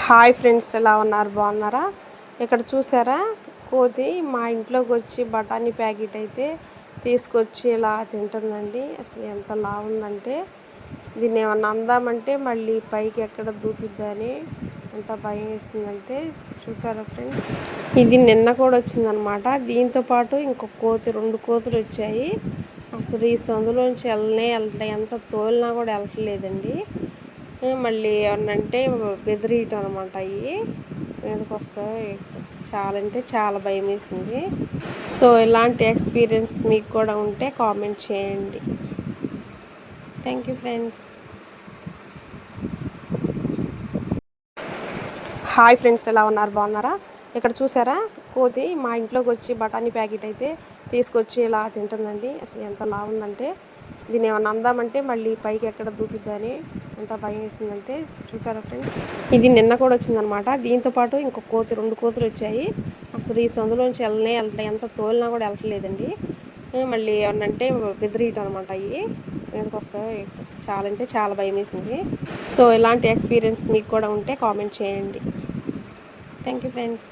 Hi friends, ఎలా ఉన్నారు? బాగున్నారా? ఇక్కడ చూసారా, కోతి మా ఇంట్లోకి వచ్చి బఠానీ ప్యాకెట్ అయితే తీసుకొచ్చి ఇలా తింటుందండి. అసలు ఎంత లావుందంటే దీన్ని ఏమన్నా అందామంటే మళ్ళీ పైకి ఎక్కడ దూకిద్దని ఎంత భయం వేస్తుందంటే చూసారా ఫ్రెండ్స్. ఇది నిన్న కూడా వచ్చిందనమాట. దీంతో పాటు ఇంకొక కోతి, 2 కోతులు వచ్చాయి. అసలు ఈ సందులోంచి వెళ్తాయి, ఎంత తోలినా కూడా వెళ్ళట్లేదండి. మళ్ళీ ఏమన్నంటే బెదిరియటం అనమాట. అవి మీదకి వస్తాయి. చాలా అంటే చాలా భయం వేసింది. సో ఇలాంటి ఎక్స్పీరియన్స్ మీకు కూడా ఉంటే కామెంట్ చేయండి. Thank you friends. Hi friends, ఎలా ఉన్నారు? బాగున్నారా? ఇక్కడ చూసారా, కోతి మా ఇంట్లోకి వచ్చి బఠానీ ప్యాకెట్ అయితే తీసుకొచ్చి ఇలా తింటుందండి. అసలు ఎంత లావుందంటే దీన్ని ఏమన్నా అందామంటే మళ్ళీ పైకి ఎక్కడ దూకిద్దని ఎంత భయం వేసిందంటే చూసారా ఫ్రెండ్స్. ఇది నిన్న కూడా వచ్చిందనమాట. దీంతో పాటు ఇంకొక కోతి, 2 కోతులు వచ్చాయి. అసలు ఈ సందులోంచి వెళ్తాయి, ఎంత తోలినా కూడా వెళ్ళట్లేదండి. మళ్ళీ ఏమన్నంటే బెదిరియటం అనమాట. అవి మీదకి వస్తాయి. చాలా అంటే చాలా భయం వేసింది. సో ఇలాంటి ఎక్స్పీరియన్స్ మీకు కూడా ఉంటే కామెంట్ చేయండి. Thank you friends.